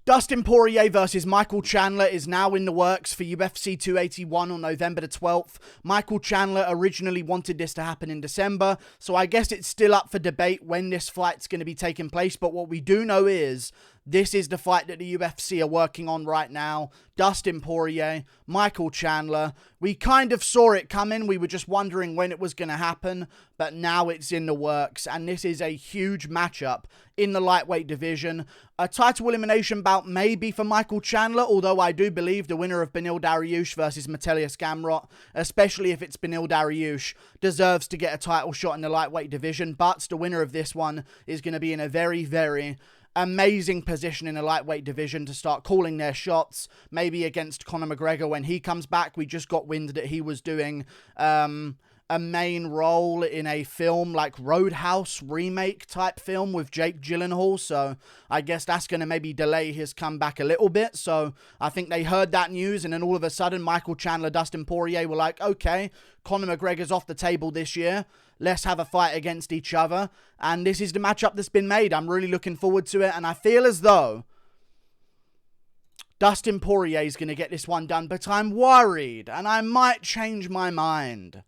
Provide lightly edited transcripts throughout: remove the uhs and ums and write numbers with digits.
Dustin Poirier versus Michael Chandler is now in the works for UFC 281 on November the 12th. Michael Chandler originally wanted this to happen in December, so I guess it's still up for debate when this fight's going to be taking place, but what we do know is this is the fight that the UFC are working on right now. Dustin Poirier, Michael Chandler. We kind of saw it coming. We were just wondering when it was going to happen, but now it's in the works, and this is a huge matchup in the lightweight division. A title elimination bout maybe for Michael Chandler, although I do believe the winner of Beneil Dariush versus Metelius Gamrot, especially if it's Beneil Dariush, deserves to get a title shot in the lightweight division, but the winner of this one is going to be in a very, very amazing position in the lightweight division to start calling their shots, maybe against Conor McGregor when he comes back. We just got wind that he was doing a main role in a film like Roadhouse remake type film with Jake Gyllenhaal, so I guess that's going to maybe delay his comeback a little bit. So I think they heard that news, and then all of a sudden Michael Chandler, Dustin Poirier were like, okay, Conor McGregor's off the table this year, let's have a fight against each other, and this is the matchup that's been made. I'm really looking forward to it, and I feel as though Dustin Poirier is going to get this one done, but I'm worried, and I might change my mind.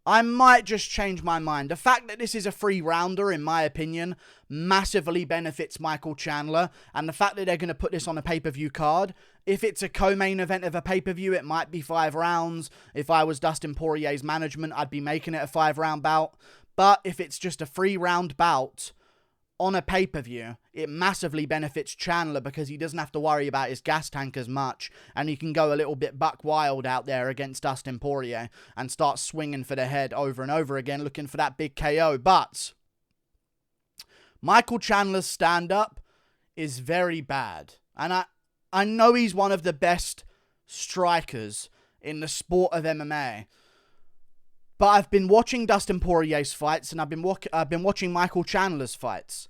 I might just change my mind. The fact that this is a free rounder, in my opinion, massively benefits Michael Chandler. And the fact that they're going to put this on a pay-per-view card, if it's a co-main event of a pay-per-view, it might be 5 rounds. If I was Dustin Poirier's management, I'd be making it a 5-round bout. But if it's just a 3-round bout on a pay-per-view, it massively benefits Chandler because he doesn't have to worry about his gas tank as much, and he can go a little bit buck wild out there against Dustin Poirier and start swinging for the head over and over again, looking for that big KO. But Michael Chandler's stand-up is very bad, and I know he's one of the best strikers in the sport of MMA, but I've been watching Dustin Poirier's fights, and I've been watching Michael Chandler's fights.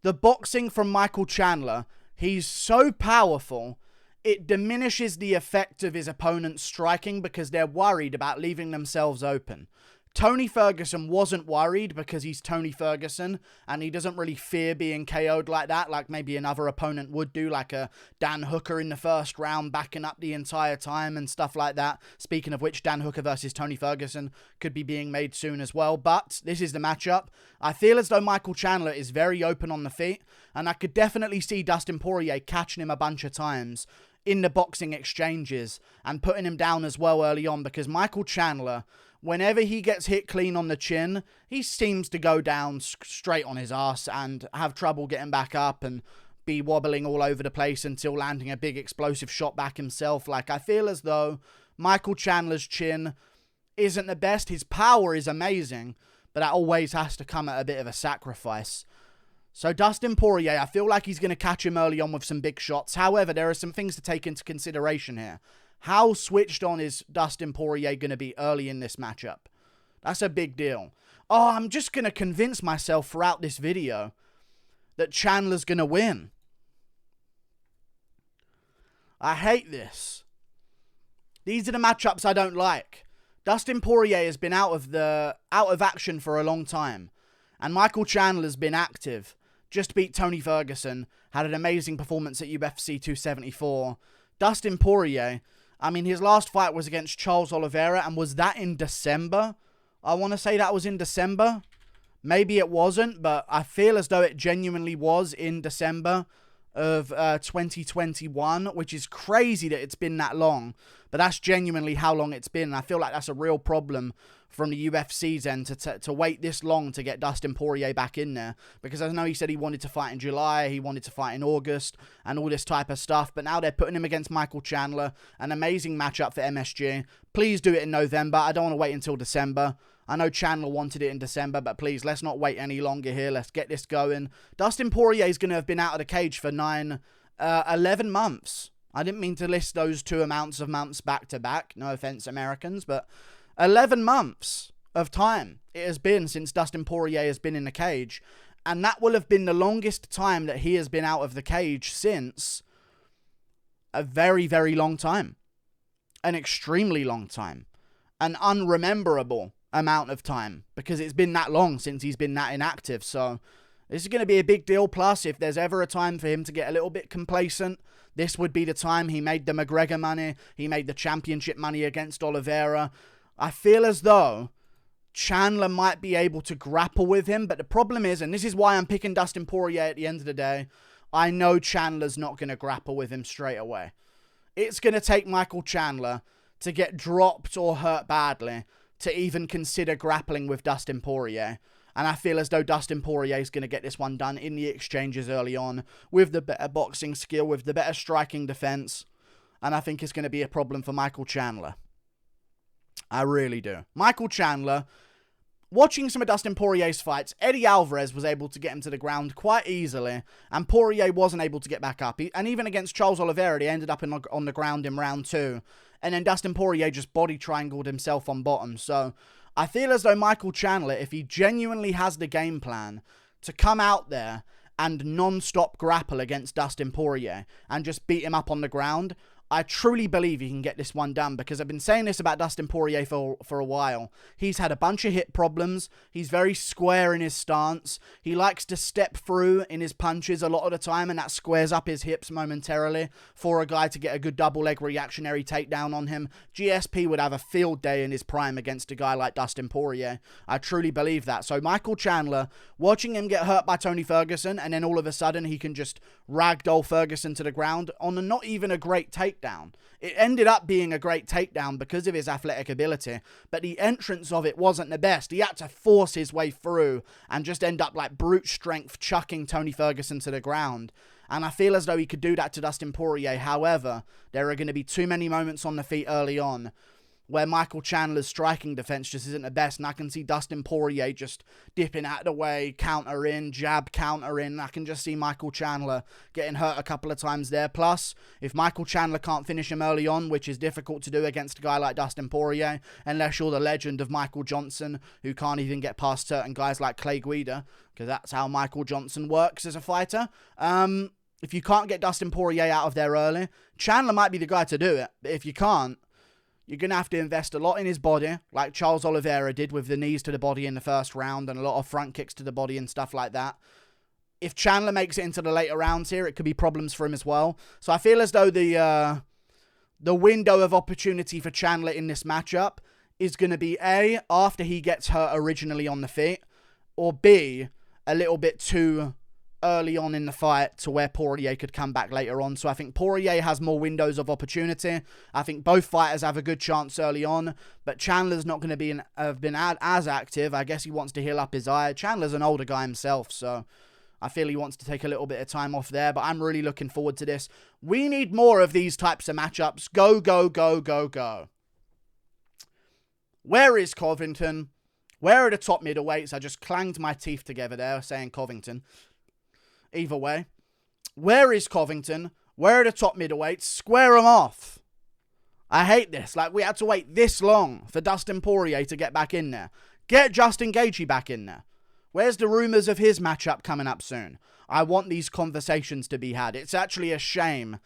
The boxing from Michael Chandler, he's so powerful, it diminishes the effect of his opponent's striking because they're worried about leaving themselves open. Tony Ferguson wasn't worried because he's Tony Ferguson and he doesn't really fear being KO'd like that, like maybe another opponent would do, like a Dan Hooker in the first round backing up the entire time and stuff like that. Speaking of which, Dan Hooker versus Tony Ferguson could be being made soon as well, but this is the matchup. I feel as though Michael Chandler is very open on the feet, and I could definitely see Dustin Poirier catching him a bunch of times in the boxing exchanges and putting him down as well early on, because Michael Chandler, whenever he gets hit clean on the chin, he seems to go down straight on his ass and have trouble getting back up and be wobbling all over the place until landing a big explosive shot back himself. Like, I feel as though Michael Chandler's chin isn't the best. His power is amazing, but that always has to come at a bit of a sacrifice. So Dustin Poirier, I feel like he's going to catch him early on with some big shots. However, there are some things to take into consideration here. How switched on is Dustin Poirier going to be early in this matchup? That's a big deal. Oh, I'm just going to convince myself throughout this video that Chandler's going to win. I hate this. These are the matchups I don't like. Dustin Poirier has been out of action for a long time, and Michael Chandler's been active. Just beat Tony Ferguson, had an amazing performance at UFC 274. Dustin Poirier, I mean, his last fight was against Charles Oliveira, and was that in December? I want to say that was in December. Maybe it wasn't, but I feel as though it genuinely was in December of 2021, which is crazy that it's been that long, but that's genuinely how long it's been. And I feel like that's a real problem from the UFC's end to wait this long to get Dustin Poirier back in there, because I know he said he wanted to fight in July, he wanted to fight in August, and all this type of stuff, but now they're putting him against Michael Chandler, an amazing matchup for MSG. Please do it in November. I don't want to wait until December. I know Chandler wanted it in December, but please, let's not wait any longer here. Let's get this going. Dustin Poirier is going to have been out of the cage for 11 months. I didn't mean to list those two amounts of months back to back. No offense, Americans, but 11 months of time it has been since Dustin Poirier has been in the cage. And that will have been the longest time that he has been out of the cage since a very, very long time. An extremely long time. An unrememberable amount of time, because it's been that long since he's been that inactive. So This is going to be a big deal. Plus, if there's ever a time for him to get a little bit complacent, this would be the time. He made the McGregor money. He made the championship money against Oliveira. I feel as though Chandler might be able to grapple with him. But the problem is, and this is why I'm picking Dustin Poirier at the end of the day, I know Chandler's not going to grapple with him straight away. It's going to take Michael Chandler to get dropped or hurt badly to even consider grappling with Dustin Poirier. And I feel as though Dustin Poirier is going to get this one done in the exchanges early on with the better boxing skill, with the better striking defense. And I think it's going to be a problem for Michael Chandler. I really do. Michael Chandler, watching some of Dustin Poirier's fights, Eddie Alvarez was able to get him to the ground quite easily, and Poirier wasn't able to get back up. And even against Charles Oliveira, they ended up on the ground in round 2. And then Dustin Poirier just body triangled himself on bottom. So I feel as though Michael Chandler, if he genuinely has the game plan to come out there and non-stop grapple against Dustin Poirier and just beat him up on the ground, I truly believe he can get this one done, because I've been saying this about Dustin Poirier for a while. He's had a bunch of hip problems. He's very square in his stance. He likes to step through in his punches a lot of the time, and that squares up his hips momentarily for a guy to get a good double leg reactionary takedown on him. GSP would have a field day in his prime against a guy like Dustin Poirier. I truly believe that. So Michael Chandler, watching him get hurt by Tony Ferguson, and then all of a sudden he can just ragdoll Ferguson to the ground on not even a great takedown. It ended up being a great takedown because of his athletic ability, but the entrance of it wasn't the best. He had to force his way through and just end up like brute strength chucking Tony Ferguson to the ground. And I feel as though he could do that to Dustin Poirier. However, there are going to be too many moments on the feet early on where Michael Chandler's striking defense just isn't the best, and I can see Dustin Poirier just dipping out of the way, counter in, jab, counter in. I can just see Michael Chandler getting hurt a couple of times there. Plus, if Michael Chandler can't finish him early on, which is difficult to do against a guy like Dustin Poirier, unless you're the legend of Michael Johnson, who can't even get past certain guys like Clay Guida, because that's how Michael Johnson works as a fighter. If you can't get Dustin Poirier out of there early, Chandler might be the guy to do it. But if you can't, you're going to have to invest a lot in his body, like Charles Oliveira did with the knees to the body in the first round and a lot of front kicks to the body and stuff like that. If Chandler makes it into the later rounds here, it could be problems for him as well. So I feel as though the window of opportunity for Chandler in this matchup is going to be A, after he gets hurt originally on the feet, or B, a little bit too early on in the fight to where Poirier could come back later on. So I think Poirier has more windows of opportunity. I think both fighters have a good chance early on, but Chandler's not going to have been as active. I guess he wants to heal up his eye. Chandler's an older guy himself, so I feel he wants to take a little bit of time off there, but I'm really looking forward to this. We need more of these types of matchups. Go, go, go, go, go. Where is Covington? Where are the top middleweights? I just clanged my teeth together there saying Covington. Either way, where is Covington? Where are the top middleweights? Square them off. I hate this. Like, we had to wait this long for Dustin Poirier to get back in there. Get Justin Gaethje back in there. Where's the rumors of his matchup coming up soon? I want these conversations to be had. It's actually a shame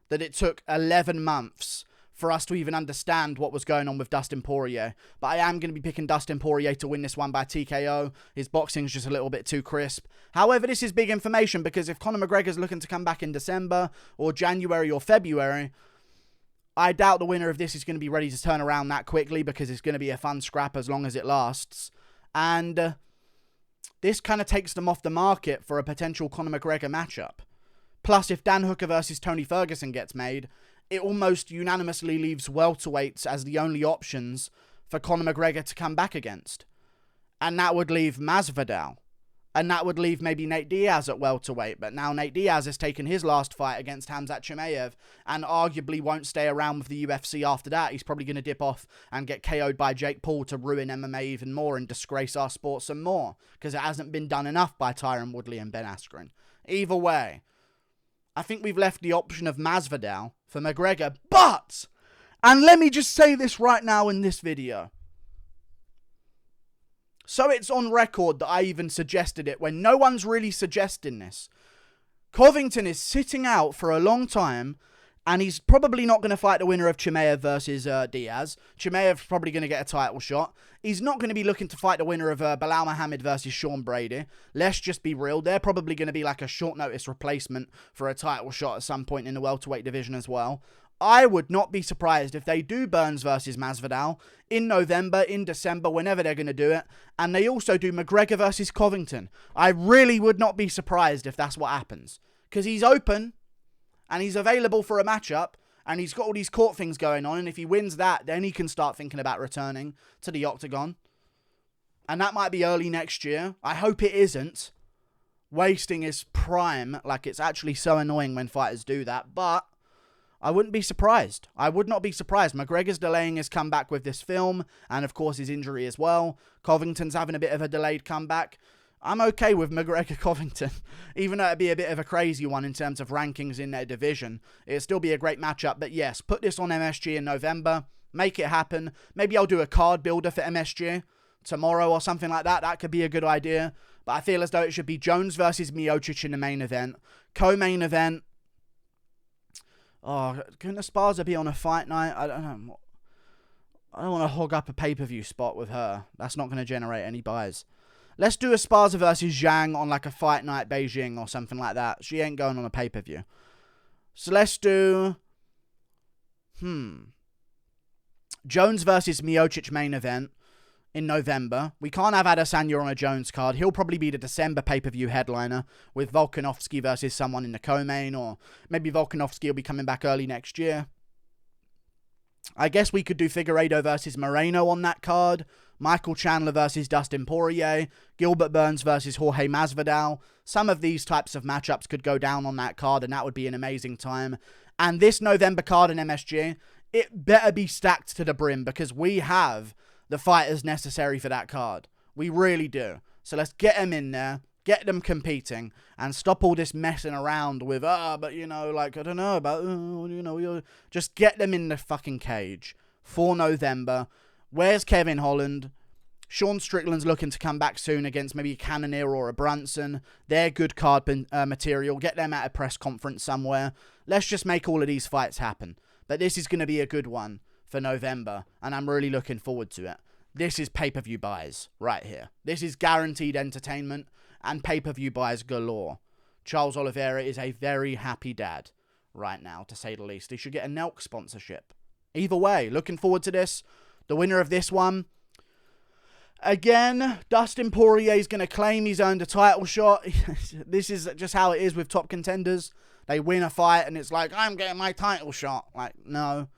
that it took 11 months for us to even understand what was going on with Dustin Poirier. But I am going to be picking Dustin Poirier to win this one by TKO. His boxing's just a little bit too crisp. However, this is big information, because if Conor McGregor's looking to come back in December or January or February, I doubt the winner of this is going to be ready to turn around that quickly, because it's going to be a fun scrap as long as it lasts. And this kind of takes them off the market for a potential Conor McGregor matchup. Plus, if Dan Hooker versus Tony Ferguson gets made, it almost unanimously leaves welterweights as the only options for Conor McGregor to come back against. And that would leave Masvidal. And that would leave maybe Nate Diaz at welterweight. But now Nate Diaz has taken his last fight against Khamzat Chimaev and arguably won't stay around with the UFC after that. He's probably going to dip off and get KO'd by Jake Paul to ruin MMA even more and disgrace our sport some more, because it hasn't been done enough by Tyron Woodley and Ben Askren. Either way, I think we've left the option of Masvidal for McGregor, but, and let me just say this right now in this video, so it's on record that I even suggested it when no one's really suggesting this. Covington is sitting out for a long time, And he's probably not going to fight the winner of Chimaev versus Diaz. Chimaev's probably going to get a title shot. He's not going to be looking to fight the winner of Bilal Muhammad versus Sean Brady. Let's just be real. They're probably going to be like a short notice replacement for a title shot at some point in the welterweight division as well. I would not be surprised if they do Burns versus Masvidal in November, in December, whenever they're going to do it. And they also do McGregor versus Covington. I really would not be surprised if that's what happens. Because he's open. And he's available for a matchup, and he's got all these court things going on, and if he wins that, then he can start thinking about returning to the octagon. And that might be early next year. I hope it isn't wasting his prime. Like, it's actually so annoying when fighters do that, but I wouldn't be surprised. I would not be surprised. McGregor's delaying his comeback with this film, and of course his injury as well. Covington's having a bit of a delayed comeback. I'm okay with McGregor Covington, even though it'd be a bit of a crazy one in terms of rankings in their division. It'd still be a great matchup, but yes, put this on MSG in November, make it happen. Maybe I'll do a card builder for MSG tomorrow or something like that. That could be a good idea, but I feel as though it should be Jones versus Miocic in the main event. Co-main event. Oh, couldn't Esparza be on a fight night? I don't know. I don't want to hog up a pay-per-view spot with her. That's not going to generate any buys. Let's do Esparza versus Zhang on like a fight night Beijing or something like that. She ain't going on a pay-per-view. So let's do... Jones versus Miocic main event in November. We can't have Adesanya on a Jones card. He'll probably be the December pay-per-view headliner with Volkanovski versus someone in the co-main, or maybe Volkanovski will be coming back early next year. I guess we could do Figueiredo versus Moreno on that card. Michael Chandler versus Dustin Poirier. Gilbert Burns versus Jorge Masvidal. Some of these types of matchups could go down on that card, and that would be an amazing time. And this November card in MSG, it better be stacked to the brim, because we have the fighters necessary for that card. We really do. So let's get them in there, get them competing, and stop all this messing around with, but you know, like, I don't know about, you know, just get them in the fucking cage for November. Where's Kevin Holland? Sean Strickland's looking to come back soon against maybe a Cannonier or a Brunson. They're good card material. Get them at a press conference somewhere. Let's just make all of these fights happen. But this is going to be a good one for November, and I'm really looking forward to it. This is pay-per-view buys right here. This is guaranteed entertainment and pay-per-view buys galore. Charles Oliveira is a very happy dad right now, to say the least. He should get a Nelk sponsorship. Either way, looking forward to this. The winner of this one, again, Dustin Poirier is going to claim he's earned a title shot. This is just how it is with top contenders. They win a fight and it's like, I'm getting my title shot. Like, no.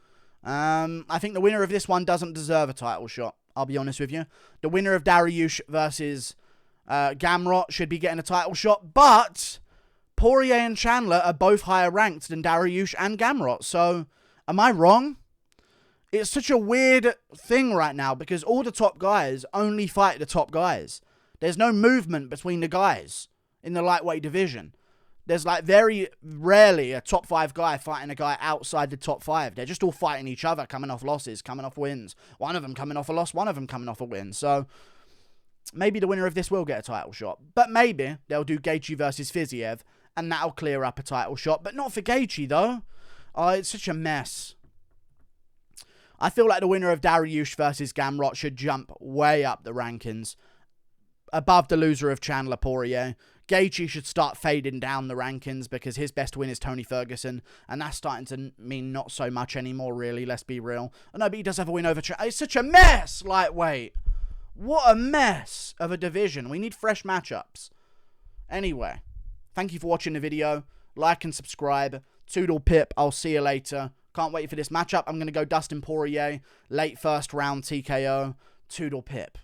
I think the winner of this one doesn't deserve a title shot. I'll be honest with you. The winner of Dariush versus Gamrot should be getting a title shot. But Poirier and Chandler are both higher ranked than Dariush and Gamrot. So, am I wrong? It's such a weird thing right now because all the top guys only fight the top guys. There's no movement between the guys in the lightweight division. There's like very rarely a top 5 guy fighting a guy outside the top 5. They're just all fighting each other, coming off losses, coming off wins. One of them coming off a loss, one of them coming off a win. So maybe the winner of this will get a title shot. But maybe they'll do Gaethje versus Fiziev and that'll clear up a title shot. But not for Gaethje though. Oh, it's such a mess. I feel like the winner of Dariush versus Gamrot should jump way up the rankings, above the loser of Chandler Poirier. Gaethje should start fading down the rankings because his best win is Tony Ferguson, and that's starting to mean not so much anymore, really, let's be real. Oh, no, but he does have a win over Chandler. It's such a mess, lightweight. What a mess of a division. We need fresh matchups. Anyway, thank you for watching the video. Like and subscribe. Toodle pip. I'll see you later. Can't wait for this matchup. I'm going to go Dustin Poirier, late first round TKO. Toodle pip.